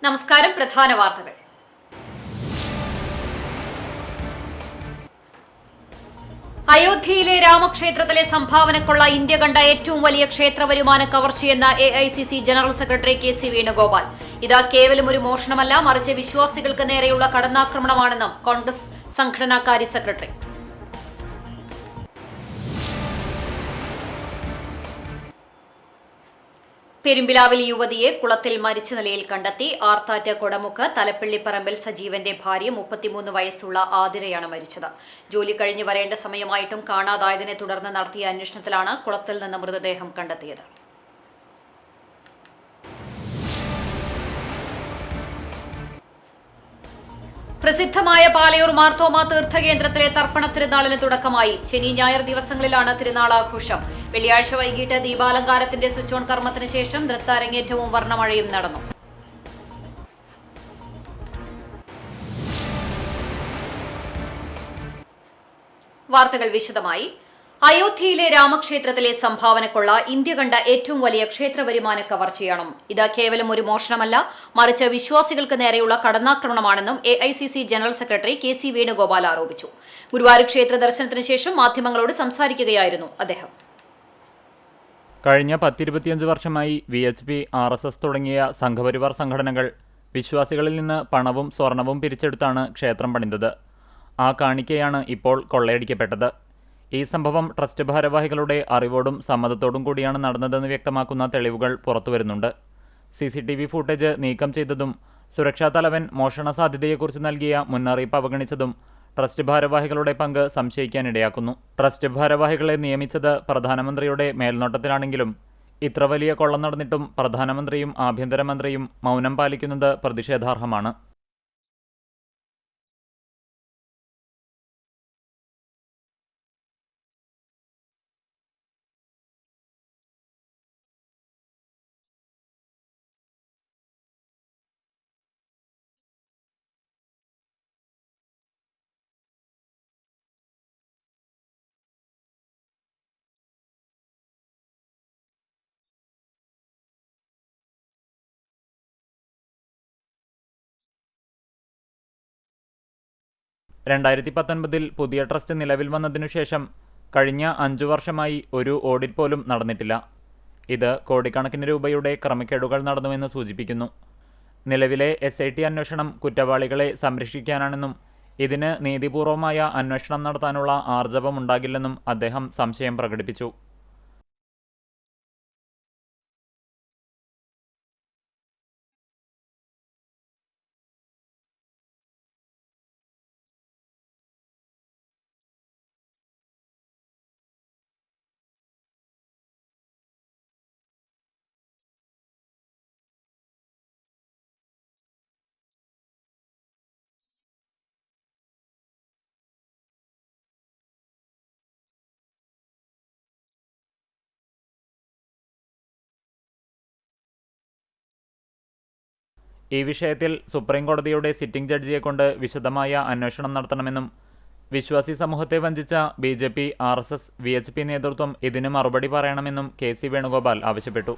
നമസ്കാരം. പ്രധാന വാർത്തകൾ. അയോധ്യയിലെ രാമക്ഷേത്രത്തിലെ സംഭാവനക്കുള്ള ഇന്ത്യ കണ്ട ഏറ്റവും വലിയ ക്ഷേത്ര വരുമാന കവർച്ചയെന്ന AICC general secretary KC Venugopal. ഇത് കേവലം ഒരു മോഷണമല്ല, മറിച്ച് വിശ്വാസികൾക്ക് നേരെയുള്ള കടന്നാക്രമണമാണെന്നും കോൺഗ്രസ് സംഘടനാകാര്യ സെക്രട്ടറി. പെരുമ്പിലാവിൽ യുവതിയെ കുളത്തിൽ മരിച്ച നിലയിൽ കണ്ടെത്തി. ആർത്താറ്റ് കൊടമുക്ക് തലപ്പിള്ളിപ്പറമ്പിൽ സജീവന്റെ ഭാര്യ 33 വയസ്സുള്ള ആതിരയാണ് മരിച്ചത്. ജോലി കഴിഞ്ഞ് വരേണ്ട സമയമായിട്ടും കാണാതായതിനെ തുടർന്ന് നടത്തിയ അന്വേഷണത്തിലാണ് കുളത്തിൽ നിന്ന് മൃതദേഹം കണ്ടെത്തിയത്. പ്രസിദ്ധമായ പാലയൂർ മാർത്തോമ തീർത്ഥകേന്ദ്രത്തിലെ തർപ്പണ തിരുനാളിന് തുടക്കമായി. ശനി ഞായർ ദിവസങ്ങളിലാണ് തിരുനാൾ ആഘോഷം. വെള്ളിയാഴ്ച വൈകിട്ട് ദീപാലങ്കാരത്തിന്റെ സ്വിച്ച് ഓൺ കർമ്മത്തിന് ശേഷം നൃത്ത അരങ്ങേറ്റവും വർണ്ണമഴയും നടന്നു. വാർത്തകൾ വിശദമായി. അയോധ്യയിലെ രാമക്ഷേത്രത്തിലെ സംഭാവനക്കുള്ള ഇന്ത്യ കണ്ട ഏറ്റവും വലിയ ക്ഷേത്ര വരുമാന കവർച്ചയാണ്. ഇത് കേവലം ഒരു മോഷണമല്ല, മറിച്ച് വിശ്വാസികൾക്ക് നേരെയുള്ള കടന്നാക്രമണമാണെന്നും AICC general secretary KC Venugopal ആരോപിച്ചു. ഗുരുവായൂർ ക്ഷേത്ര ദർശനത്തിന് ശേഷം മാധ്യമങ്ങളോട് സംസാരിക്കുകയായിരുന്നു അദ്ദേഹം. കഴിഞ്ഞ 10-25 വർഷമായി VHP, RSS തുടങ്ങിയ സംഘപരിവാർ സംഘടനകൾ വിശ്വാസികളിൽ നിന്ന് പണവും സ്വർണവും പിരിച്ചെടുത്താണ് ക്ഷേത്രം പണിതത്. ആ കാണിക്കയാണ് ഇപ്പോൾ കൊള്ളയടിക്കപ്പെട്ടത്. ഈ സംഭവം ട്രസ്റ്റ് ഭാരവാഹികളുടെ അറിവോടും സമ്മതത്തോടും കൂടിയാണ് നടന്നതെന്ന് വ്യക്തമാക്കുന്ന തെളിവുകൾ പുറത്തുവരുന്നുണ്ട്. CCTV ഫൂട്ടേജ് നീക്കം ചെയ്തതും സുരക്ഷാ തലവൻ മോഷണ സാധ്യതയെക്കുറിച്ച് നൽകിയ മുന്നറിയിപ്പ് അവഗണിച്ചതും ട്രസ്റ്റ് ഭാരവാഹികളുടെ പങ്ക് സംശയിക്കാനിടയാക്കുന്നു. ട്രസ്റ്റ് ഭാരവാഹികളെ നിയമിച്ചത് പ്രധാനമന്ത്രിയുടെ മേൽനോട്ടത്തിലാണെങ്കിലും ഇത്ര വലിയ കൊള്ള നടന്നിട്ടും പ്രധാനമന്ത്രിയും ആഭ്യന്തരമന്ത്രിയും മൗനം പാലിക്കുന്നത് പ്രതിഷേധാർഹമാണ്. ൽ പുതിയ ട്രസ്റ്റ് നിലവിൽ വന്നതിനുശേഷം കഴിഞ്ഞ 5 വർഷമായി ഒരു ഓഡിറ്റ് പോലും നടന്നിട്ടില്ല. ഇത് കോടിക്കണക്കിന് രൂപയുടെ ക്രമക്കേടുകൾ നടന്നുവെന്ന് സൂചിപ്പിക്കുന്നു. നിലവിലെ SIT അന്വേഷണം കുറ്റവാളികളെ സംരക്ഷിക്കാനാണെന്നും ഇതിന് നീതിപൂർവമായ അന്വേഷണം നടത്താനുള്ള ആർജവമുണ്ടാകില്ലെന്നും അദ്ദേഹം സംശയം പ്രകടിപ്പിച്ചു. ഈ വിഷയത്തിൽ സുപ്രീംകോടതിയുടെ സിറ്റിംഗ് ജഡ്ജിയെക്കൊണ്ട് വിശദമായ അന്വേഷണം നടത്തണമെന്നും വിശ്വാസി സമൂഹത്തെ വഞ്ചിച്ച BJP, RSS, VHP നേതൃത്വം ഇതിന് മറുപടി പറയണമെന്നും KC വേണുഗോപാൽ ആവശ്യപ്പെട്ടു.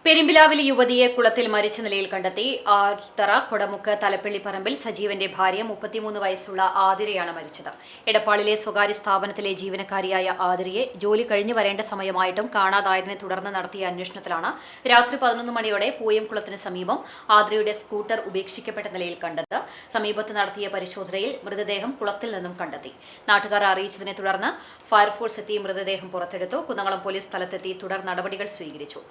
പെരുമ്പിലാവിൽ യുവതിയെ കുളത്തിൽ മരിച്ച നിലയിൽ കണ്ടെത്തി. ആൽത്തറ കൊടമുക്ക് തലപ്പിള്ളിപ്പറമ്പിൽ സജീവന്റെ ഭാര്യ 33 വയസ്സുള്ള ആതിരയാണ് മരിച്ചത്. എടപ്പാളിലെ സ്വകാര്യ സ്ഥാപനത്തിലെ ജീവനക്കാരിയായ ആതിരയെ ജോലി കഴിഞ്ഞു വരേണ്ട സമയമായിട്ടും കാണാതായതിനെ തുടർന്ന് നടത്തിയ അന്വേഷണത്തിലാണ് രാത്രി 11 മണിയോടെ പൂയംകുളത്തിന് സമീപം ആതിരയുടെ സ്കൂട്ടർ ഉപേക്ഷിക്കപ്പെട്ട നിലയിൽ കണ്ടത്. സമീപത്ത് നടത്തിയ പരിശോധനയിൽ മൃതദേഹം കുളത്തിൽ നിന്നും കണ്ടെത്തി. നാട്ടുകാർ അറിയിച്ചതിനെ തുടർന്ന് ഫയർഫോഴ്സ് എത്തി മൃതദേഹം പുറത്തെടുത്തു. കുന്നംകുളം പോലീസ് സ്ഥലത്തെത്തി തുടർ നടപടികൾ സ്വീകരിച്ചു.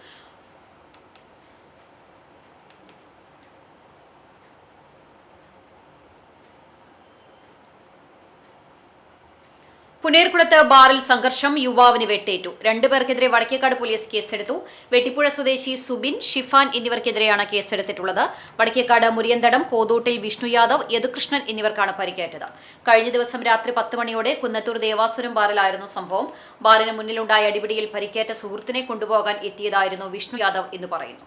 പുനേർകുളത്ത് ബാറിൽ സംഘർഷം, യുവാവിന് വെട്ടേറ്റു. 2 പേർക്കെതിരെ വടക്കേക്കാട് പോലീസ് കേസെടുത്തു. വെട്ടിപ്പുഴ സ്വദേശി സുബിൻ, ഷിഫാൻ എന്നിവർക്കെതിരെയാണ് കേസെടുത്തിട്ടുള്ളത്. വടക്കേക്കാട് മുരിയന്തടം കോതൂട്ടിൽ വിഷ്ണു യാദവ്, യദുകൃഷ്ണൻ എന്നിവർക്കാണ് പരിക്കേറ്റത്. കഴിഞ്ഞ ദിവസം രാത്രി 10 മണിയോടെ കുന്നത്തൂർ ദേവാസുരം ബാറിലായിരുന്നു സംഭവം. ബാറിന് മുന്നിലുണ്ടായ അടിപിടിയിൽ പരിക്കേറ്റ സുഹൃത്തിനെ കൊണ്ടുപോകാൻ എത്തിയതായിരുന്നു വിഷ്ണു യാദവ് എന്ന് പറയുന്നു.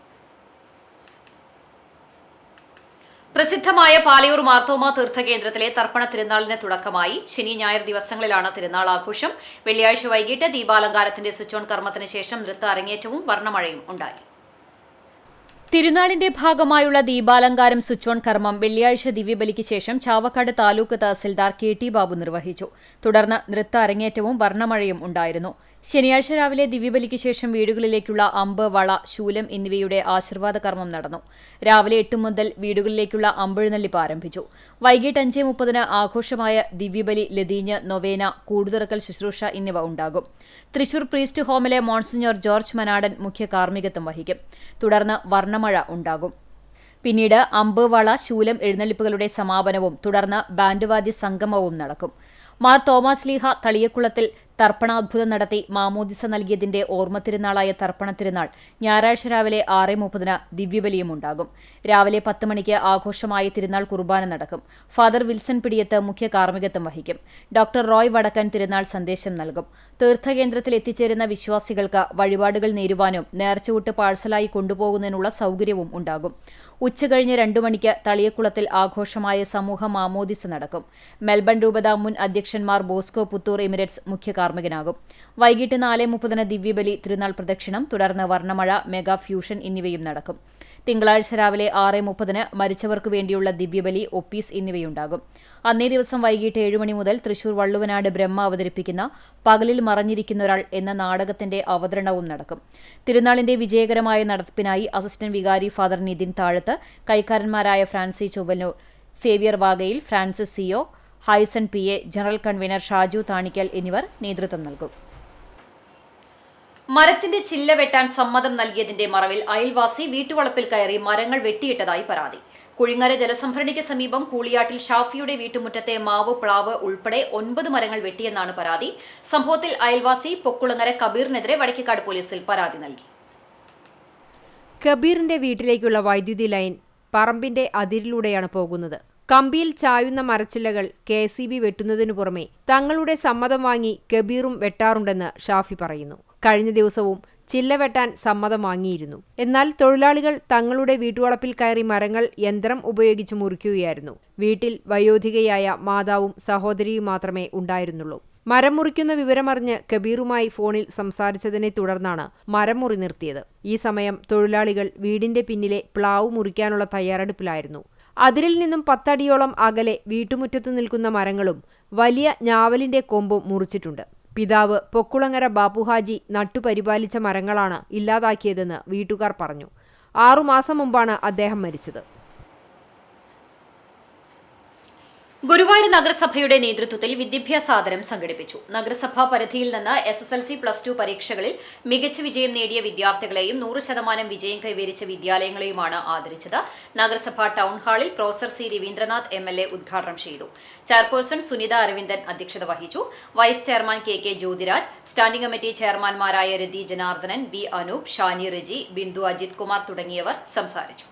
പ്രസിദ്ധമായ പാലയൂർ മാർത്തോമ തീർത്ഥകേന്ദ്രത്തിലെ തർപ്പണ തിരുനാളിന് തുടക്കമായി. ശനി ഞായർ ദിവസങ്ങളിലാണ് തിരുനാൾ ആഘോഷം. വെള്ളിയാഴ്ച വൈകിട്ട് ദീപാലങ്കാരത്തിന്റെ സ്വിച്ച് ഓൺ കർമ്മത്തിന് ശേഷം നൃത്ത അരങ്ങേറ്റവും വർണ്ണമഴയും ഉണ്ടായി. തിരുനാളിന്റെ ഭാഗമായുള്ള ദീപാലങ്കാരം സ്വിച്ച് ഓൺ കർമ്മം വെള്ളിയാഴ്ച ദിവ്യബലിക്ക് ശേഷം ചാവക്കാട് താലൂക്ക് തഹസിൽദാർ KT ബാബു നിർവഹിച്ചു. തുടർന്ന് നൃത്ത അരങ്ങേറ്റവും വർണ്ണമഴയും ഉണ്ടായിരുന്നു. ശനിയാഴ്ച രാവിലെ ദിവ്യബലിക്ക് ശേഷം വീടുകളിലേക്കുള്ള അമ്പ്, വള, ശൂലം എന്നിവയുടെ ആശീർവാദ കർമ്മം നടന്നു. രാവിലെ 8 മുതൽ വീടുകളിലേക്കുള്ള അമ്പെഴുന്നള്ളിപ്പ് ആരംഭിച്ചു. വൈകിട്ട് 5:30 ആഘോഷമായ ദിവ്യബലി, ലതീഞ്ഞ്, നൊവേന, കൂടുതുറക്കൽ ശുശ്രൂഷ എന്നിവ ഉണ്ടാകും. തൃശൂർ പ്രീസ്റ്റ് ഹോമിലെ മോൺസിഞ്ഞോർ ജോർജ് മനാടൻ മുഖ്യ കാർമ്മികത്വം വഹിക്കും. തുടർന്ന് വർണ്ണമഴ ഉണ്ടാകും. പിന്നീട് അമ്പ്, വള, ശൂലം എഴുന്നള്ളിപ്പുകളുടെ സമാപനവും തുടർന്ന് ബാൻഡ് വാദ്യ സംഗമവും നടക്കും. മാർ തോമസ് ലീഹ തളിയക്കുളത്തിൽ തർപ്പണാത്ഭുതം നടത്തി മാമോദിസ നൽകിയതിന്റെ ഓർമ്മ തിരുനാളായ തർപ്പണ തിരുനാൾ ഞായറാഴ്ച രാവിലെ 6:30 ദിവ്യബലിയും ഉണ്ടാകും. രാവിലെ 10 മണിക്ക് ആഘോഷമായ തിരുനാൾ കുർബാന നടക്കും. ഫാദർ വിൽസൺ പിടിയത്ത് മുഖ്യ കാർമ്മികത്വം വഹിക്കും. ഡോക്ടർ റോയ് വടക്കൻ തിരുനാൾ സന്ദേശം നൽകും. തീർത്ഥകേന്ദ്രത്തിൽ എത്തിച്ചേരുന്ന വിശ്വാസികൾക്ക് വഴിപാടുകൾ നേരുവാനും നേർച്ചവിട്ട് പാഴ്സലായി കൊണ്ടുപോകുന്നതിനുള്ള സൗകര്യവും ഉണ്ടാകും. ഉച്ചകഴിഞ്ഞ് 2 മണിക്ക് തളിയക്കുളത്തിൽ ആഘോഷമായ സമൂഹ മാമോദിസ നടക്കും. മെൽബൺ രൂപത മുൻ അധ്യക്ഷന്മാർ ബോസ്കോ പുത്തൂർ എമിറേറ്റ്സ് മുഖ്യ കാർമ്മികനാകും. വൈകിട്ട് 4:30 ദിവ്യബലി, തിരുനാൾ പ്രദക്ഷിണം, തുടർന്ന് വർണ്ണമഴ, മെഗാ ഫ്യൂഷൻ എന്നിവയും നടക്കും. തിങ്കളാഴ്ച രാവിലെ 6:30 മരിച്ചവർക്കു വേണ്ടിയുള്ള ദിവ്യബലി, ഒപ്പീസ് എന്നിവയുണ്ടാകും. അന്നേ ദിവസം വൈകിട്ട് 7 മണി മുതൽ തൃശൂർ വള്ളുവനാട് ബ്രഹ്മ അവതരിപ്പിക്കുന്ന പകലിൽ മറഞ്ഞിരിക്കുന്നൊരാൾ എന്ന നാടകത്തിന്റെ അവതരണവും നടക്കും. തിരുനാളിന്റെ വിജയകരമായ നടത്തിപ്പിനായി അസിസ്റ്റന്റ് വികാരി ഫാദർ നിതിൻ താഴത്ത്, കൈക്കാരന്മാരായ Francy Chovvannur, Xavier Vagayil, Francis CO, Haison PA, general convener Shaju Thanikkal എന്നിവർ നേതൃത്വം നൽകും. മരത്തിന്റെ ചില്ല വെട്ടാൻ സമ്മതം നൽകിയതിന്റെ മറവിൽ അയൽവാസി വീട്ടുവളപ്പിൽ കയറി മരങ്ങൾ വെട്ടിയിട്ടതായി പരാതി. കുഴിങ്ങര ജലസംഭരണിക്ക് സമീപം കൂളിയാട്ടിൽ ഷാഫിയുടെ വീട്ടുമുറ്റത്തെ മാവ്, പ്ലാവ് ഉൾപ്പെടെ 9 മരങ്ങൾ വെട്ടിയെന്നാണ് പരാതി. സംഭവത്തിൽ അയൽവാസി പൊക്കുളങ്ങര കബീറിനെതിരെ വടക്കേക്കാട് പോലീസിൽ പരാതി നൽകി. കബീറിന്റെ വീട്ടിലേക്കുള്ള വൈദ്യുതി ലൈൻ പറമ്പിന്റെ അതിരിലൂടെയാണ് പോകുന്നത്. കമ്പിയിൽ ചായുന്ന മരച്ചില്ലകൾ KCB വെട്ടുന്നതിനു പുറമെ തങ്ങളുടെ സമ്മതം വാങ്ങി കബീറും വെട്ടാറുണ്ടെന്ന് ഷാഫി പറയുന്നു. കഴിഞ്ഞ ദിവസവും ചില്ല വെട്ടാൻ സമ്മതം വാങ്ങിയിരുന്നു. എന്നാൽ തൊഴിലാളികൾ തങ്ങളുടെ വീട്ടുവളപ്പിൽ കയറി മരങ്ങൾ യന്ത്രം ഉപയോഗിച്ച് മുറിക്കുകയായിരുന്നു. വീട്ടിൽ വയോധികയായ മാതാവും സഹോദരിയും മാത്രമേ ഉണ്ടായിരുന്നുള്ളൂ. മരം മുറിക്കുന്ന വിവരമറിഞ്ഞ് കബീറുമായി ഫോണിൽ സംസാരിച്ചതിനെ തുടർന്നാണ് മരം മുറി നിർത്തിയത്. ഈ സമയം തൊഴിലാളികൾ വീടിന്റെ പിന്നിലെ പ്ലാവ് മുറിക്കാനുള്ള തയ്യാറെടുപ്പിലായിരുന്നു. അതിരിൽ നിന്നും 10 അടിയോളം അകലെ വീട്ടുമുറ്റത്ത് നിൽക്കുന്ന മരങ്ങളും വലിയ ഞാവലിന്റെ കൊമ്പും മുറിച്ചിട്ടുണ്ട്. പിതാവ് പൊക്കുളങ്ങര ബാപ്പുഹാജി നട്ടുപരിപാലിച്ച മരങ്ങളാണ് ഇല്ലാതാക്കിയതെന്ന് വീട്ടുകാർ പറഞ്ഞു. 6 മാസം മുമ്പാണ് അദ്ദേഹം മരിച്ചത്. ഗുരുവായൂർ നഗരസഭയുടെ നേതൃത്വത്തിൽ വിദ്യാഭ്യാസാദരം സംഘടിപ്പിച്ചു. നഗരസഭാ പരിധിയിൽ നിന്ന് SSLC, +2 പരീക്ഷകളിൽ മികച്ച വിജയം നേടിയ വിദ്യാർത്ഥികളെയും 100% വിജയം കൈവരിച്ച വിദ്യാലയങ്ങളെയുമാണ് ആദരിച്ചത്. നഗരസഭാ ടൗൺ ഹാളിൽ പ്രൊഫസർ C. രവീന്ദ്രനാഥ് MLA ഉദ്ഘാടനം ചെയ്തു. ചെയർപേഴ്സൺ സുനിത അരവിന്ദൻ അധ്യക്ഷത വഹിച്ചു. Vice chairman KK Jyothiraj, standing committee ചെയർമാൻമാരായ രതി ജനാർദ്ദനൻ, B. അനൂപ്, ഷാനി റെജി, ബിന്ദു അജിത് കുമാർ തുടങ്ങിയവർ സംസാരിച്ചു.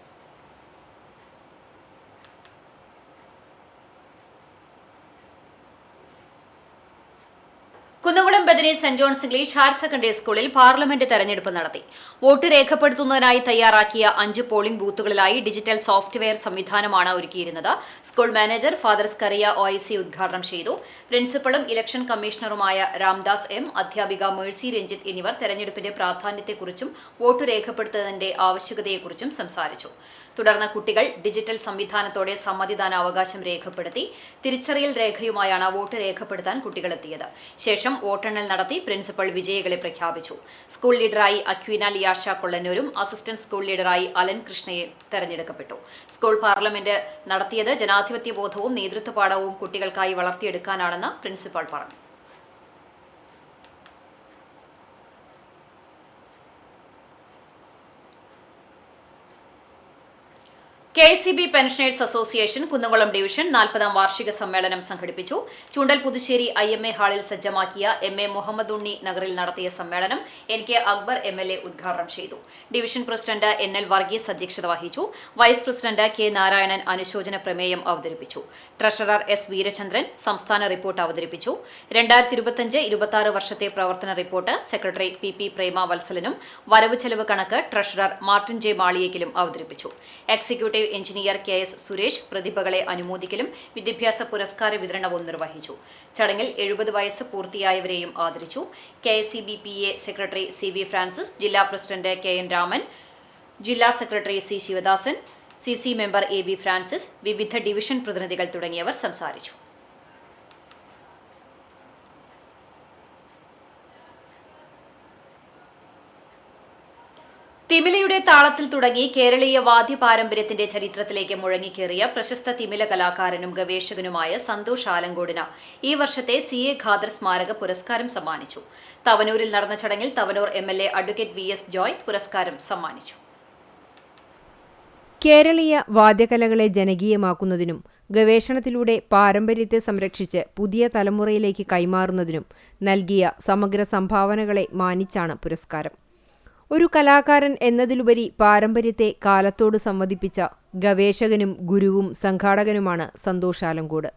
Kunnamkulam Bethany Saint John's English higher secondary സ്കൂളിൽ പാർലമെന്റ് തെരഞ്ഞെടുപ്പ് നടത്തി. വോട്ട് രേഖപ്പെടുത്തുന്നതിനായി തയ്യാറാക്കിയ 5 പോളിംഗ് ബൂത്തുകളിലായി ഡിജിറ്റൽ സോഫ്റ്റ്വെയർ സംവിധാനമാണ് ഒരുക്കിയിരുന്നത്. School manager father Scaria OIC ഉദ്ഘാടനം ചെയ്തു. പ്രിൻസിപ്പളും ഇലക്ഷൻ കമ്മീഷണറുമായ രാംദാസ് M, അധ്യാപിക മേഴ്സി രഞ്ജിത്ത് എന്നിവർ തെരഞ്ഞെടുപ്പിന്റെ പ്രാധാന്യത്തെക്കുറിച്ചും വോട്ട് രേഖപ്പെടുത്തുന്നതിന്റെ ആവശ്യകതയെക്കുറിച്ചും സംസാരിച്ചു. തുടർന്ന് കുട്ടികൾ ഡിജിറ്റൽ സംവിധാനത്തോടെ സമ്മതിദാനാവകാശം രേഖപ്പെടുത്തി. തിരിച്ചറിയൽ രേഖയുമായാണ് വോട്ട് രേഖപ്പെടുത്താൻ കുട്ടികളെത്തിയത്. ശേഷം വോട്ടെണ്ണൽ നടത്തി പ്രിൻസിപ്പൽ വിജയികളെ പ്രഖ്യാപിച്ചു. സ്കൂൾ ലീഡറായി അക്വീന ലിയാഷ കൊള്ളന്നൂരും അസിസ്റ്റന്റ് സ്കൂൾ ലീഡറായി അലൻ കൃഷ്ണയും തെരഞ്ഞെടുക്കപ്പെട്ടു. സ്കൂൾ പാർലമെന്റ് നടത്തിയത് ജനാധിപത്യ ബോധവും നേതൃത്വപാഠവും കുട്ടികൾക്കായി വളർത്തിയെടുക്കാനാണെന്ന് പ്രിൻസിപ്പൽ പറഞ്ഞു. KCB pensioners association Kunnamkulam division 40ാം വാർഷിക സമ്മേളനം സംഘടിപ്പിച്ചു. ചൂണ്ടൽ പുതുശ്ശേരി IMA ഹാളിൽ സജ്ജമാക്കിയ MA മുഹമ്മദ് ഉണ്ണി നഗറിൽ നടത്തിയ സമ്മേളനം NK അക്ബർ MLA ഉദ്ഘാടനം ചെയ്തു. ഡിവിഷൻ പ്രസിഡന്റ് NL വർഗീസ് അധ്യക്ഷത വഹിച്ചു. വൈസ് പ്രസിഡന്റ് K നാരായണൻ അനുശോചന പ്രമേയം അവതരിപ്പിച്ചു. ട്രഷറർ S വീരചന്ദ്രൻ സംസ്ഥാന റിപ്പോർട്ട് അവതരിപ്പിച്ചു. 2025-26 വർഷത്തെ പ്രവർത്തന റിപ്പോർട്ട് സെക്രട്ടറി PP പ്രേമ വത്സലനും വരവ് ചെലവ് കണക്ക് ട്രഷറർ മാർട്ടിൻ J മാളിയേക്കലും അവതരിപ്പിച്ചു. Executive executive engineer KS Suresh പ്രതിഭകളെ അനുമോദിക്കലും വിദ്യാഭ്യാസ പുരസ്കാര വിതരണവും നിർവഹിച്ചു. ചടങ്ങിൽ 70 വയസ്സ് പൂർത്തിയായവരെയും ആദരിച്ചു. KSCB-PA സെക്രട്ടറി CV ഫ്രാൻസിസ്, ജില്ലാ പ്രസിഡന്റ് KN രാമൻ, ജില്ലാ secretary C Sivadasan, CC member AB Francis, വിവിധ ഡിവിഷൻ പ്രതിനിധികൾ തുടങ്ങിയവർ സംസാരിച്ചു. തിമിലയുടെ താളത്തിൽ തുടങ്ങി കേരളീയ വാദ്യ പാരമ്പര്യത്തിന്റെ ചരിത്രത്തിലേക്ക് മുഴങ്ങിക്കേറിയ പ്രശസ്ത തിമില കലാകാരനും ഗവേഷകനുമായ സന്തോഷ് ആലങ്കോടിന് ഈ വർഷത്തെ CA ഖാദർ സ്മാരക പുരസ്കാരം സമ്മാനിച്ചു. തവനൂരിൽ നടന്ന ചടങ്ങിൽ Thavanur MLA advocate VS Joy പുരസ്കാരം സമ്മാനിച്ചു. കേരളീയ വാദ്യകലകളെ ജനകീയമാക്കുന്നതിനും ഗവേഷണത്തിലൂടെ പാരമ്പര്യത്തെ സംരക്ഷിച്ച് പുതിയ തലമുറയിലേക്ക് കൈമാറുന്നതിനും നൽകിയ സമഗ്ര സംഭാവനകളെ മാനിച്ചാണ് പുരസ്കാരം. ഒരു കലാകാരൻ എന്നതിലുപരി പാരമ്പര്യത്തെ കാലത്തോട് സംവദിപ്പിച്ച ഗവേഷകനും ഗുരുവും സംഘാടകനുമാണ് സന്തോഷ് ആലങ്കോട്.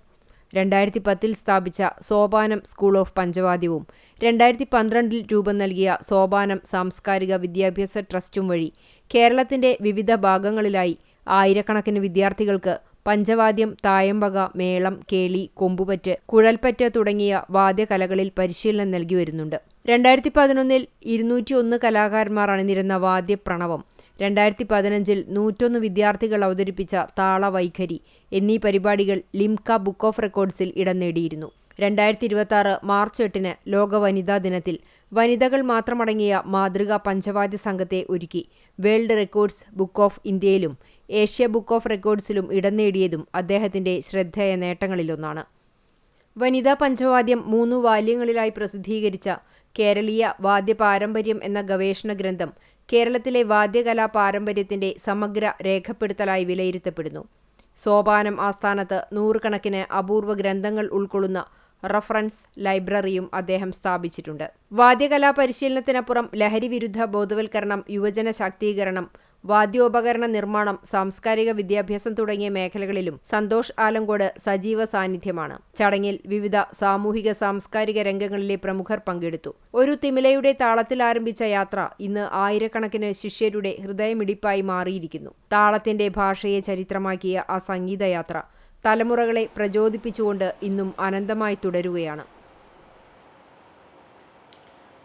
2010 സ്ഥാപിച്ച സോപാനം സ്കൂൾ ഓഫ് പഞ്ചവാദ്യവും 2012 രൂപം നൽകിയ സോപാനം സാംസ്കാരിക വിദ്യാഭ്യാസ ട്രസ്റ്റും വഴി കേരളത്തിന്റെ വിവിധ ഭാഗങ്ങളിലായി ആയിരക്കണക്കിന് വിദ്യാർത്ഥികൾക്ക് പഞ്ചവാദ്യം, തായമ്പക, മേളം, കേളി, കൊമ്പുപറ്റ്, കുഴൽപ്പറ്റ് തുടങ്ങിയ വാദ്യകലകളിൽ പരിശീലനം നൽകി വരുന്നുണ്ട്. 2011 201 കലാകാരന്മാർ അണിനിരുന്ന വാദ്യപ്രണവം, 2015 101 വിദ്യാർത്ഥികൾ അവതരിപ്പിച്ച താളവൈഖരി എന്നീ പരിപാടികൾ ലിംക ബുക്ക് ഓഫ് റെക്കോർഡ്സിൽ ഇടം നേടിയിരുന്നു. 2026 മാർച്ച് 8 ലോക വനിതാ ദിനത്തിൽ വനിതകൾ മാത്രമടങ്ങിയ മാതൃകാ പഞ്ചവാദ്യ സംഘത്തെ ഒരുക്കി വേൾഡ് റെക്കോർഡ്സ് ബുക്ക് ഓഫ് ഇന്ത്യയിലും ഏഷ്യ ബുക്ക് ഓഫ് റെക്കോർഡ്സിലും ഇടം നേടിയതും അദ്ദേഹത്തിന്റെ ശ്രദ്ധേയ നേട്ടങ്ങളിലൊന്നാണ്. വനിതാ പഞ്ചവാദ്യം 3 വാല്യങ്ങളിലായി പ്രസിദ്ധീകരിച്ച കേരളീയ വാദ്യ പാരമ്പര്യം എന്ന ഗവേഷണ ഗ്രന്ഥം കേരളത്തിലെ വാദ്യകലാ പാരമ്പര്യത്തിന്റെ സമഗ്ര രേഖപ്പെടുത്തലായി വിലയിരുത്തപ്പെടുന്നു. സോപാനം ആസ്ഥാനത്ത് 100 കണക്കിന് അപൂർവ ഗ്രന്ഥങ്ങൾ ഉൾക്കൊള്ളുന്ന റഫറൻസ് ലൈബ്രറിയും അദ്ദേഹം സ്ഥാപിച്ചിട്ടുണ്ട്. വാദ്യകലാ പരിശീലനത്തിനപ്പുറം ലഹരി വിരുദ്ധ ബോധവൽക്കരണം, യുവജന ശാക്തീകരണം, വാദ്യോപകരണ നിർമ്മാണം, സാംസ്കാരിക വിദ്യാഭ്യാസം തുടങ്ങിയ മേഖലകളിലും സന്തോഷ് ആലങ്കോട് സജീവ സാന്നിധ്യമാണ്. ചടങ്ങിൽ വിവിധ സാമൂഹിക സാംസ്കാരിക രംഗങ്ങളിലെ പ്രമുഖർ പങ്കെടുത്തു. ഒരു തിമിലയുടെ താളത്തിൽ ആരംഭിച്ച യാത്ര ഇന്ന് ആയിരക്കണക്കിന് ശിഷ്യരുടെ ഹൃദയമിടിപ്പായി മാറിയിരിക്കുന്നു. താളത്തിന്റെ ഭാഷയെ ചരിത്രമാക്കിയ ആ സംഗീതയാത്ര തലമുറകളെ പ്രചോദിപ്പിച്ചുകൊണ്ട് ഇന്നും അനന്തമായി തുടരുകയാണ്.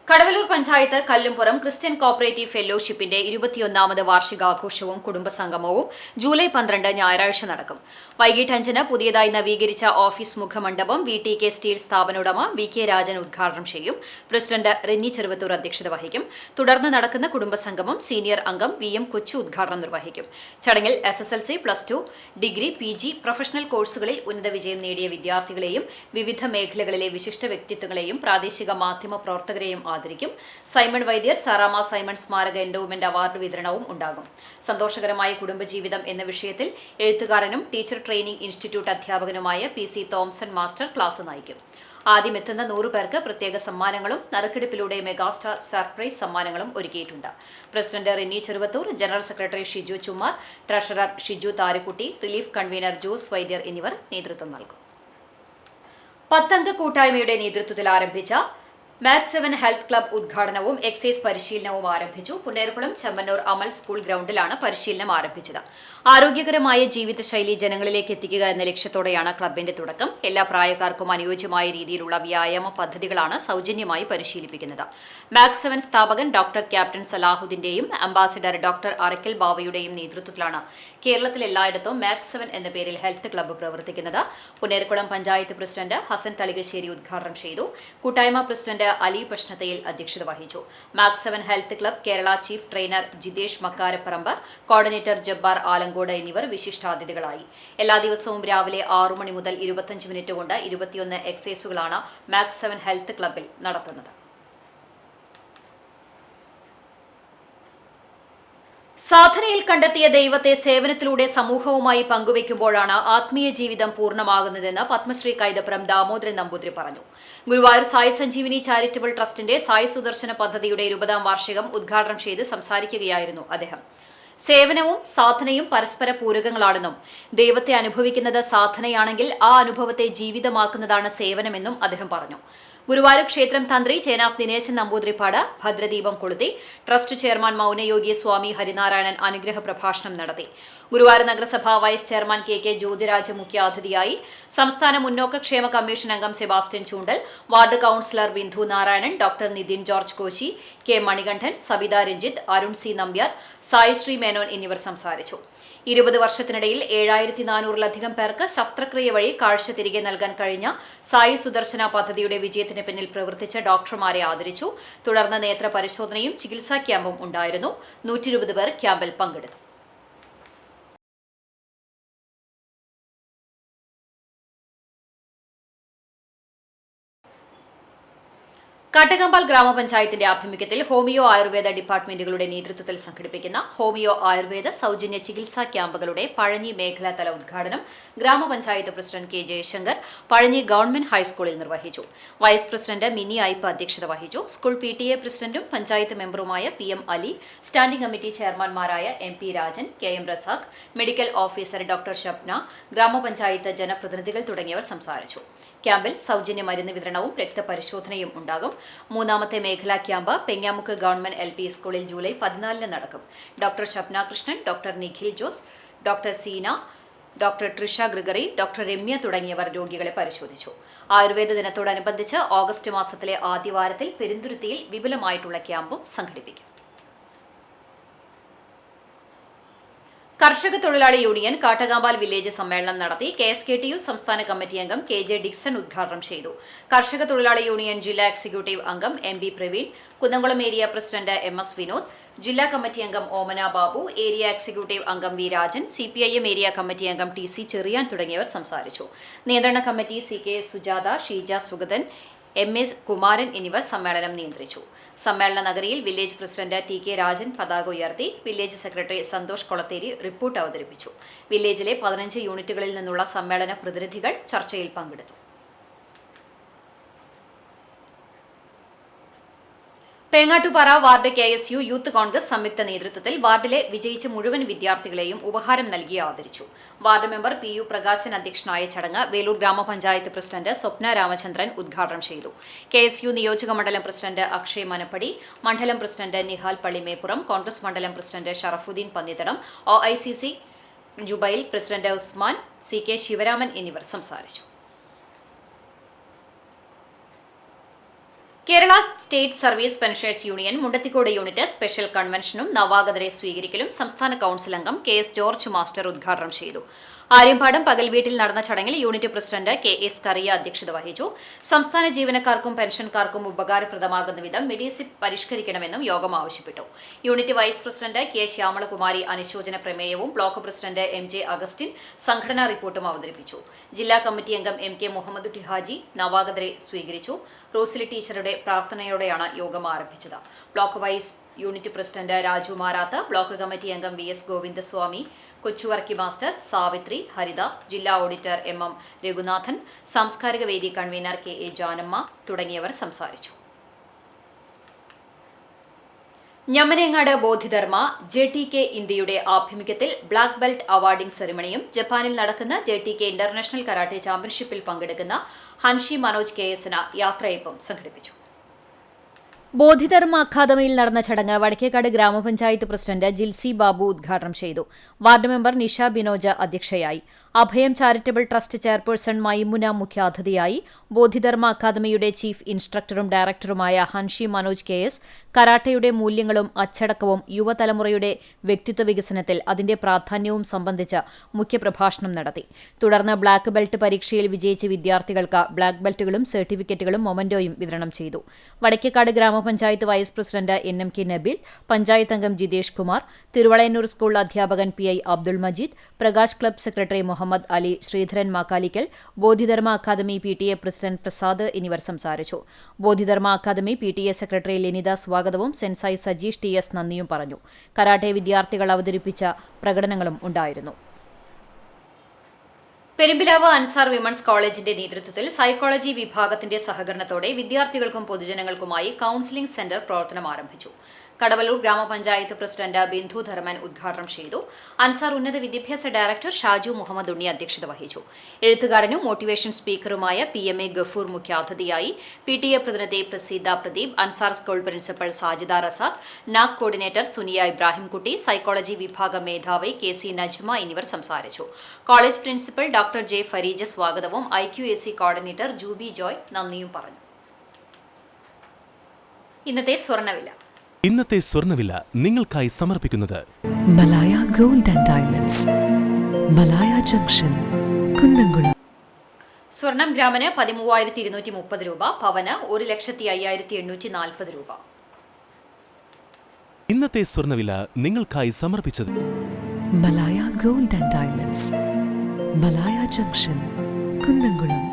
കടവലൂർ പഞ്ചായത്ത് കല്ലുംപുറം ക്രിസ്ത്യൻ കോപ്പറേറ്റീവ് ഫെലോഷിപ്പിന്റെ 21ാമത് വാർഷികാഘോഷവും കുടുംബസംഗമവും ജൂലൈ 12 ഞായറാഴ്ച നടക്കും. വൈകിട്ട് 5 പുതിയതായി നവീകരിച്ച ഓഫീസ് മുഖമണ്ഡപം VTK സ്റ്റീൽ സ്ഥാപന ഉടമ VK രാജൻ ഉദ്ഘാടനം ചെയ്യും. പ്രസിഡന്റ് റിന്നി ചെറുവത്തൂർ അധ്യക്ഷത വഹിക്കും. തുടർന്ന് നടക്കുന്ന കുടുംബസംഗമം സീനിയർ അംഗം VM കൊച്ചു ഉദ്ഘാടനം നിർവഹിക്കും. ചടങ്ങിൽ SSLC, +2, ഡിഗ്രി, PG, പ്രൊഫഷണൽ കോഴ്സുകളിൽ ഉന്നത വിജയം നേടിയ വിദ്യാർത്ഥികളെയും വിവിധ മേഖലകളിലെ വിശിഷ്ട വ്യക്തിത്വങ്ങളെയും പ്രാദേശിക മാധ്യമ പ്രവർത്തകരെയും ആദരിക്കും. സൈമൺ വൈദ്യർ, സാറാമ സൈമൺ സ്മാരക എൻഡോവ്മെന്റ് അവാർഡ് വിതരണവും ഉണ്ടാകും. സന്തോഷകരമായ കുടുംബജീവിതം എന്ന വിഷയത്തിൽ എഴുത്തുകാരനും ടീച്ചർ ട്രെയിനിംഗ് ഇൻസ്റ്റിറ്റ്യൂട്ട് അധ്യാപകനുമായ PC തോംസൺ മാസ്റ്റർ ക്ലാസ് നയിക്കും. ആദ്യം എത്തുന്ന 100 പേർക്ക് പ്രത്യേക സമ്മാനങ്ങളും നറുക്കെടുപ്പിലൂടെ മെഗാസ്റ്റാർ സർപ്രൈസ് സമ്മാനങ്ങളും ഒരുക്കിയിട്ടുണ്ട്. President Rinni Cheruvathur, general secretary Shiju Chummar, treasurer Shiju Tharakkutty, relief convener Jose Vaidyar എന്നിവർ നേതൃത്വം നൽകും. 10 അംഗ കൂട്ടായ്മയുടെ നേതൃത്വത്തിൽ ആരംഭിച്ച മാക്സ് 7 ഹെൽത്ത് ക്ലബ് ഉദ്ഘാടനവും എക്സൈസ് പരിശീലനവും ആരംഭിച്ചു. പുന്നേർകുളം ചെമ്മന്നൂർ അമൽ സ്കൂൾ ഗ്രൗണ്ടിലാണ് പരിശീലനം ആരംഭിച്ചത്. ആരോഗ്യകരമായ ജീവിതശൈലി ജനങ്ങളിലേക്ക് എത്തിക്കുക എന്ന ലക്ഷ്യത്തോടെയാണ് ക്ലബിന്റെ തുടക്കം. എല്ലാ പ്രായക്കാർക്കും അനുയോജ്യമായ രീതിയിലുള്ള വ്യായാമ പദ്ധതികളാണ് സൗജന്യമായി പരിശീലിപ്പിക്കുന്നത്. മാക്സ് 7 സ്ഥാപകൻ ഡോക്ടർ ക്യാപ്റ്റൻ സലാഹുദ്ദീന്റെയും അംബാസിഡർ ഡോക്ടർ അറക്കൽ ബാവയുടെയും നേതൃത്വത്തിലാണ് കേരളത്തിൽ എല്ലായിടത്തും മാക്സ് 7 എന്ന പേരിൽ ഹെൽത്ത് ക്ലബ്ബ് പ്രവർത്തിക്കുന്നത്. പുന്നേർകുളം പഞ്ചായത്ത് പ്രസിഡന്റ് ഹസൻ തളികശ്ശേരി ഉദ്ഘാടനം ചെയ്തു. കൂട്ടായ്മ പ്രസിഡന്റ് അലി പഷ്ണത്തയിൽ അധ്യക്ഷത വഹിച്ചു. Max 7 health club Kerala chief trainer Jithesh Makkaraparamba, coordinator Jabbar Alankode എന്നിവർ വിശിഷ്ടാതിഥികളായി. എല്ലാ ദിവസവും രാവിലെ 6 മണി മുതൽ 25 മിനിറ്റ് കൊണ്ട് 21 എക്സസൈസുകളാണ് മാക്സ് 7 ഹെൽത്ത് ക്ലബ്ബിൽ നടത്തുന്നത്. സാധനയിൽ കണ്ടെത്തിയ ദൈവത്തെ സേവനത്തിലൂടെ സമൂഹവുമായി പങ്കുവയ്ക്കുമ്പോഴാണ് ആത്മീയ ജീവിതം പൂർണ്ണമാകുന്നതെന്ന് പത്മശ്രീ കൈതപ്രം ദാമോദരൻ നമ്പൂതിരി പറഞ്ഞു. ഗുരുവായൂർ സായി സഞ്ജീവിനി ചാരിറ്റബിൾ ട്രസ്റ്റിന്റെ സായി സുദർശന പദ്ധതിയുടെ 20ാം വാർഷികം ഉദ്ഘാടനം ചെയ്ത് സംസാരിക്കുകയായിരുന്നു അദ്ദേഹം. സേവനവും സാധനയും പരസ്പര പൂരകങ്ങളാണെന്നും ദൈവത്തെ അനുഭവിക്കുന്നത് സാധനയാണെങ്കിൽ ആ അനുഭവത്തെ ജീവിതമാക്കുന്നതാണ് സേവനമെന്നും അദ്ദേഹം പറഞ്ഞു. ഗുരുവായൂർ ക്ഷേത്രം തന്ത്രി ചേനാസ് ദിനേശൻ നമ്പൂതിരിപ്പാട് ഭദ്രദീപം കൊളുത്തി. ട്രസ്റ്റ് ചെയർമാൻ മൗനയോഗി സ്വാമി ഹരിനാരായണൻ അനുഗ്രഹ പ്രഭാഷണം നടത്തി. ഗുരുവായൂർ നഗരസഭ വൈസ് ചെയർമാൻ കെ ജ്യോതിരാജ് മുഖ്യാതിഥിയായി. സംസ്ഥാന മുന്നോക്ക ക്ഷേമ കമ്മീഷൻ അംഗം Sebastian Choondal, ward councillor Bindu Narayanan, doctor Nithin George Koshy, K Manikandan, Sabitha Ranjith, Arun C Nambiar, Saisree Menon എന്നിവർ സംസാരിച്ചു. 20 വർഷത്തിനിടയിൽ 7400-ലധികം പേർക്ക് ശസ്ത്രക്രിയ വഴി കാഴ്ച തിരികെ നൽകാൻ കഴിഞ്ഞ സായി സുദർശന പദ്ധതിയുടെ വിജയത്തിന് പിന്നിൽ പ്രവർത്തിച്ച ഡോക്ടർമാരെ ആദരിച്ചു. തുടർന്ന് നേത്ര പരിശോധനയും ചികിത്സാ ക്യാമ്പും ഉണ്ടായിരുന്നു. 120 പേർ ക്യാമ്പിൽ പങ്കെടുത്തു. കാട്ടകമ്പാൽ ഗ്രാമപഞ്ചായത്തിന്റെ ആഭിമുഖ്യത്തിൽ ഹോമിയോ ആയുർവേദ ഡിപ്പാർട്ട്മെന്റുകളുടെ നേതൃത്വത്തിൽ സംഘടിപ്പിക്കുന്ന ഹോമിയോ ആയുർവേദ സൗജന്യ ചികിത്സാ ക്യാമ്പുകളുടെ പഴഞ്ഞി മേഖലാതല ഉദ്ഘാടനം ഗ്രാമപഞ്ചായത്ത് president K Jaishankar Pazhanji government ഹൈസ്കൂളിൽ നിർവഹിച്ചു. വൈസ് പ്രസിഡന്റ് മിനി ഐപ്പ് അധ്യക്ഷത വഹിച്ചു. സ്കൂൾ PTA പ്രസിഡന്റും പഞ്ചായത്ത് മെമ്പറുമായ PM അലി, സ്റ്റാൻഡിംഗ് കമ്മിറ്റി ചെയർമാൻമാരായ MP Rajan, KM Razak, medical officer doctor Shabna, ഗ്രാമപഞ്ചായത്ത് ജനപ്രതിനിധികൾ തുടങ്ങിയവർ സംസാരിച്ചു. ക്യാമ്പിൽ സൗജന്യ മരുന്ന് വിതരണവും രക്തപരിശോധനയും ഉണ്ടാകും. മൂന്നാമത്തെ മേഖലാ ക്യാമ്പ് പെങ്ങാമുക്ക് ഗവൺമെന്റ് LP സ്കൂളിൽ ജൂലൈ 14 നടക്കും. Doctor Shabna Krishnan, doctor Nikhil Jose, doctor Seena, doctor Trisha Gregory, doctor Ramya തുടങ്ങിയവർ രോഗികളെ പരിശോധിച്ചു. ആയുർവേദ ദിനത്തോടനുബന്ധിച്ച് ഓഗസ്റ്റ് മാസത്തിലെ ആദ്യവാരത്തിൽ പെരുന്തുരുത്തിയിൽ വിപുലമായിട്ടുള്ള ക്യാമ്പും സംഘടിപ്പിക്കും. കർഷക തൊഴിലാളി യൂണിയൻ കാട്ടകാമ്പാൽ വില്ലേജ് സമ്മേളനം നടത്തി. KSKTU സംസ്ഥാന കമ്മിറ്റി അംഗം KJ ഡിക്സൺ ഉദ്ഘാടനം ചെയ്തു. കർഷക തൊഴിലാളി യൂണിയൻ ജില്ലാ എക്സിക്യൂട്ടീവ് അംഗം MB Praveen, Kunnamkulam area president MS Vinod, ജില്ലാ കമ്മിറ്റി അംഗം ഓമന ബാബു, ഏരിയ എക്സിക്യൂട്ടീവ് അംഗം V Rajan, CPIM area committee അംഗം TC ചെറിയാൻ തുടങ്ങിയവർ സംസാരിച്ചു. നിയന്ത്രണ committee CK Sujatha, Sheeja Sugathan, MS Kumaran എന്നിവർ സമ്മേളനം നിയന്ത്രിച്ചു. സമ്മേളന നഗരിയിൽ വില്ലേജ് പ്രസിഡന്റ് TK രാജൻ പതാക ഉയർത്തി. വില്ലേജ് സെക്രട്ടറി സന്തോഷ് കൊളത്തേരി റിപ്പോർട്ട് അവതരിപ്പിച്ചു. വില്ലേജിലെ 15 യൂണിറ്റുകളിൽ നിന്നുള്ള സമ്മേളന പ്രതിനിധികൾ ചർച്ചയിൽ പങ്കെടുത്തു. Pengattupara ward KSU youth Congress സംയുക്ത നേതൃത്വത്തിൽ വാർഡിലെ വിജയിച്ച മുഴുവൻ വിദ്യാർത്ഥികളെയും ഉപഹാരം നൽകി ആദരിച്ചു. വാർഡ് മെമ്പർ PU പ്രകാശൻ അധ്യക്ഷനായ ചടങ്ങ് വേലൂർ ഗ്രാമപഞ്ചായത്ത് പ്രസിഡന്റ് സ്വപ്ന രാമചന്ദ്രൻ ഉദ്ഘാടനം ചെയ്തു. KSU നിയോജക മണ്ഡലം പ്രസിഡന്റ് അക്ഷയ് മനപ്പടി, മണ്ഡലം പ്രസിഡന്റ് നിഹാൽ പള്ളിമേപ്പുറം, കോൺഗ്രസ് മണ്ഡലം president Sharafudheen Pannithadam, OICC Jubail president Usman, CK Sivaraman എന്നിവർ സംസാരിച്ചു. Kerala state service pensioners union Mundathikode unit special കൺവെൻഷനും നവാഗതരെ സ്വീകരിക്കലും സംസ്ഥാന കൌൺസിൽ അംഗം KS ജോർജ് മാസ്റ്റർ ഉദ്ഘാടനം ചെയ്തു. ആര്യമ്പാടം പകൽ വീട്ടിൽ നടന്ന ചടങ്ങിൽ യൂണിറ്റ് പ്രസിഡന്റ് KS കറിയ അധ്യക്ഷത വഹിച്ചു. സംസ്ഥാന ജീവനക്കാർക്കും പെൻഷൻകാർക്കും ഉപകാരപ്രദമാകുന്ന വിധം മെഡിസിപ്പ് പരിഷ്കരിക്കണമെന്നും യോഗം ആവശ്യപ്പെട്ടു. Unit vice president K Shyamalakumari അനുശോചന പ്രമേയവും ബ്ലോക്ക് പ്രസിഡന്റ് MJ അഗസ്റ്റിൻ സംഘടനാ റിപ്പോർട്ടും അവതരിപ്പിച്ചു. ജില്ലാ കമ്മിറ്റി അംഗം MK മുഹമ്മദ് ടിഹാജി നവാഗതരെ സ്വീകരിച്ചു. റോസിലി ടീച്ചറുടെ പ്രാർത്ഥനയോടെയാണ് യോഗം ആരംഭിച്ചത്. Block wise unit president Raju Marath, block committee അംഗം VS ഗോവിന്ദസ്വാമി, കൊച്ചുവർക്കി മാസ്റ്റർ, സാവിത്രി, ഹരിദാസ്, ജില്ലാ ഓഡിറ്റർ MM രഘുനാഥൻ, സാംസ്കാരിക വേദി കൺവീനർ KA ജാനമ്മ തുടങ്ങിയവർ സംസാരിച്ചു. ഞമ്മനേങ്ങാട് ബോധിധർമ്മ JTK ഇന്ത്യയുടെ ആഭിമുഖ്യത്തിൽ ബ്ലാക്ക് ബെൽറ്റ് അവാർഡിംഗ് സെറിമണിയും ജപ്പാനിൽ നടക്കുന്ന JTK ഇന്റർനാഷണൽ കരാട്ടെ ചാമ്പ്യൻഷിപ്പിൽ പങ്കെടുക്കുന്ന ഹൻഷി മനോജ് KSന് യാത്രയയപ്പും സംഘടിപ്പിച്ചു. ബോധിധർമ്മ അക്കാദമിയിൽ നടന്ന ചടങ്ങ് വടക്കേക്കാട് ഗ്രാമപഞ്ചായത്ത് പ്രസിഡന്റ് ജിൽസി ബാബു ഉദ്ഘാടനം ചെയ്തു. വാർഡ് മെമ്പർ നിഷ ബിനോജ അധ്യക്ഷയായി. അഭയം ചാരിറ്റബിൾ ട്രസ്റ്റ് ചെയർപേഴ്സൺ മൈമുന മുഖ്യാതിഥിയായി. ബോധിധർമ്മ അക്കാദമിയുടെ ചീഫ് ഇൻസ്ട്രക്ടറും ഡയറക്ടറുമായ ഹൻഷി മനോജ് KS കരാട്ടയുടെ മൂല്യങ്ങളും അച്ചടക്കവും യുവതലമുറയുടെ വ്യക്തിത്വ വികസനത്തിൽ അതിന്റെ പ്രാധാന്യവും സംബന്ധിച്ച് മുഖ്യപ്രഭാഷണം നടത്തി. തുടർന്ന് ബ്ലാക്ക് ബെൽറ്റ് പരീക്ഷയിൽ വിജയിച്ച വിദ്യാർത്ഥികൾക്ക് ബ്ലാക്ക് ബെൽറ്റുകളും സർട്ടിഫിക്കറ്റുകളും മൊമന്റോയും വിതരണം ചെയ്തു. വടക്കേക്കാട് ഗ്രാമപഞ്ചായത്ത് vice president NMK Nabeel, panchayat അംഗം ജിതേഷ് കുമാർ, തിരുവളയന്നൂർ സ്കൂൾ അധ്യാപകൻ PI Abdul Majeed, Prakash club secretary Muhammad Ali, Sreedharan Makkalikkal, Bodhidharma academy PTA president Prasad എന്നിവർ സംസാരിച്ചു. Bodhidharma academy PTA secretary Lenitha സ്വാഗതവും സെൻസായി സജീഷ് TS നന്ദിയും പറഞ്ഞു. കരാട്ടെ വിദ്യാർത്ഥികൾ അവതരിപ്പിച്ച പ്രകടനങ്ങളും ഉണ്ടായിരുന്നു. പെരുമ്പിലാവ് അൻസാർ വിമൻസ് കോളേജിന്റെ നേതൃത്വത്തിൽ സൈക്കോളജി വിഭാഗത്തിന്റെ സഹകരണത്തോടെ വിദ്യാർത്ഥികൾക്കും പൊതുജനങ്ങൾക്കുമായി കൌൺസിലിംഗ് സെന്റർ പ്രവർത്തനം ആരംഭിച്ചു. കടവല്ലൂർ ഗ്രാമപഞ്ചായത്ത് പ്രസിഡന്റ് ബിന്ദു ധർമ്മൻ ഉദ്ഘാടനം ചെയ്തു. അൻസാർ ഉന്നത വിദ്യാഭ്യാസ ഡയറക്ടർ ഷാജു മുഹമ്മദ് ഉണ്ണി അധ്യക്ഷത വഹിച്ചു. എഴുത്തുകാരനും മോട്ടിവേഷൻ സ്പീക്കറുമായ PMA ഗഫൂർ മുഖ്യാതിഥിയായി, PTA പ്രതിനിധി Praseetha Pradeep, Ansar school principal Sajida Razak, NAC coordinator Suniya Ibrahimkutty, psychology വിഭാഗം മേധാവി KC നജ്മ എന്നിവർ സംസാരിച്ചു. College principal doctor J Fareeja സ്വാഗതവും IQAC കോർഡിനേറ്റർ ജൂബി ജോയ് നന്ദിയും പറഞ്ഞു. ഇന്നത്തെ സ്വർണ്ണവില നിങ്ങൾക്കായി സമർപ്പിക്കുന്നത് Malaya gold and diamonds, Malaya junction, Kunnamkulam. സ്വർണം ഗ്രാമിന് 13,230 രൂപ, പവന് 1,05,840 രൂപ. ഇന്നത്തെ സ്വർണ്ണവില നിങ്ങൾക്കായി സമർപ്പിച്ചത് Malaya gold and diamonds, Malaya junction, Kunnamkulam.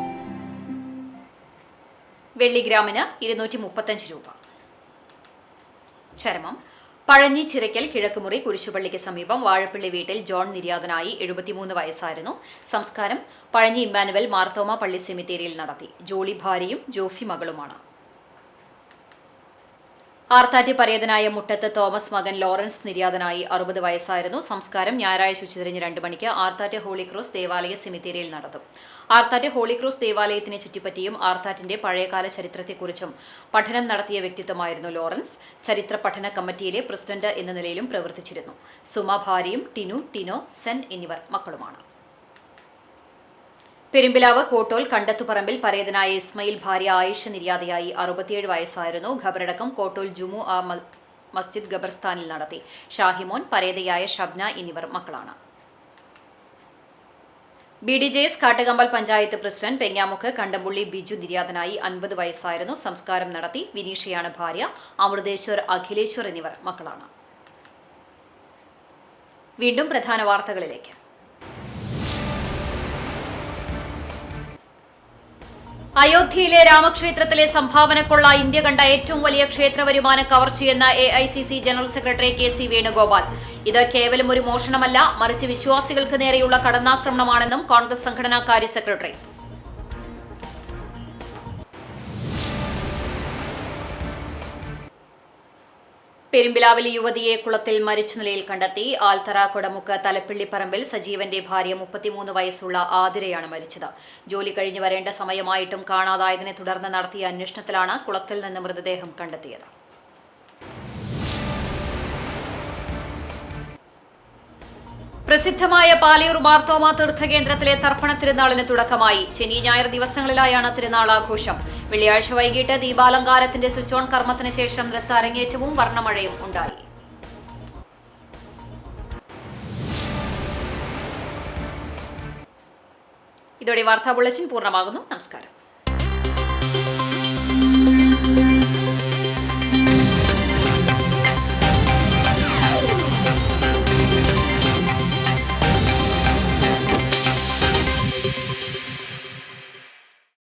വെള്ളി ഗ്രാമിന് 235 രൂപ. ചരമം പഴഞ്ഞി ചിറയ്ക്കൽ കിഴക്കുമുറി കുരിശുപള്ളിക്ക് സമീപം വാഴപ്പള്ളി വീട്ടിൽ ജോൺ നിര്യാതനായി 73 വയസ്സായിരുന്നു. സംസ്കാരം പഴഞ്ഞി ഇമ്മാനുവൽ മാർത്തോമ പള്ളി സെമിത്തേരിയിൽ നടത്തി. ജോളി ഭാര്യയും ജോഫി മകളുമാണ്. ആർത്താറ്റ് പരേതനായ മുട്ടത്ത് തോമസ് മകൻ ലോറൻസ് നിര്യാതനായി 60 വയസ്സായിരുന്നു. സംസ്കാരം ഞായറാഴ്ച ഉച്ചതിരിഞ്ഞ് 2 മണിക്ക് ആർത്താറ്റ് ഹോളി ക്രോസ് ദേവാലയ സെമിത്തേരിയിൽ നടത്തും. ആർത്താറ്റ് ഹോളി ക്രോസ് ദേവാലയത്തിനെ ചുറ്റിപ്പറ്റിയും ആർത്താറ്റിന്റെ പഴയകാല ചരിത്രത്തെക്കുറിച്ചും പഠനം നടത്തിയ വ്യക്തിത്വമായിരുന്നു ലോറൻസ്. ചരിത്ര പഠന കമ്മിറ്റിയിലെ പ്രസിഡന്റ് എന്ന നിലയിലും പ്രവർത്തിച്ചിരുന്നു. സുമ ഭാര്യയും ടിനോ, സെൻ എന്നിവർ മക്കളുമാണ്. പെരുമ്പിലാവ് കോട്ടോൽ കണ്ടത്തുപറമ്പിൽ പരേതനായ ഇസ്മയിൽ ഭാര്യ ആയിഷ നിര്യാതയായി 67 വയസ്സായിരുന്നു. ഖബറടക്കം കോട്ടോൽ ജുമു മസ്ജിദ് ഖബർസ്ഥാനിൽ നടത്തി. ഷാഹിമോൻ, പരേതയായ ഷബ്ന എന്നിവർ മക്കളാണ്. BDJS കാട്ടുകമ്പൽ പഞ്ചായത്ത് പ്രസിഡന്റ് പെങ്ങാമുക്ക് കണ്ടമ്പുള്ളി ബിജു നിര്യാതനായി 50 വയസ്സായിരുന്നു. സംസ്കാരം നടത്തി. വിനീഷയാണ് ഭാര്യ. അമൃതേശ്വർ, അഖിലേശ്വർ എന്നിവർ മക്കളാണ്. വീണ്ടും പ്രധാന വാർത്തകളിലേക്ക്. അയോധ്യയിലെ രാമക്ഷേത്രത്തിലെ സംഭാവനക്കുള്ള ഇന്ത്യ കണ്ട ഏറ്റവും വലിയ ക്ഷേത്ര വരുമാന കവർച്ചയെന്ന AICC general secretary KC Venugopal. ഇത് കേവലം ഒരു മോഷണമല്ല, മറിച്ച് വിശ്വാസികൾക്ക് നേരെയുള്ള കടന്നാക്രമണമാണെന്നും കോൺഗ്രസ് സംഘടനാ കാര്യ സെക്രട്ടറി. പെരുമ്പിലാവിലെ യുവതിയെ കുളത്തിൽ മരിച്ച നിലയിൽ കണ്ടെത്തി. ആൽത്തറ കൊടമുക്ക് തലപ്പിള്ളിപ്പറമ്പിൽ സജീവന്റെ ഭാര്യ 33 വയസ്സുള്ള ആതിരയാണ് മരിച്ചത്. ജോലി കഴിഞ്ഞു വരേണ്ട സമയമായിട്ടും കാണാതായതിനെ തുടർന്ന് നടത്തിയ അന്വേഷണത്തിലാണ് കുളത്തിൽ നിന്ന് മൃതദേഹം കണ്ടെത്തിയത്. പ്രസിദ്ധമായ പാലയൂർ മാർത്തോമ തീർത്ഥകേന്ദ്രത്തിലെ തർപ്പണ തിരുനാളിന് തുടക്കമായി. ശനി ഞായർ ദിവസങ്ങളിലായാണ് തിരുനാൾ ആഘോഷം. വെള്ളിയാഴ്ച വൈകിട്ട് ദീപാലങ്കാരത്തിന്റെ സ്വിച്ച് ഓൺ കർമ്മത്തിന് ശേഷം നൃത്ത അരങ്ങേറ്റവും വർണ്ണമഴയും ഉണ്ടായി. ഇതോടെ വാർത്താ ബുള്ളറ്റിൻ പൂർണ്ണമാകുന്നു. നമസ്കാരം.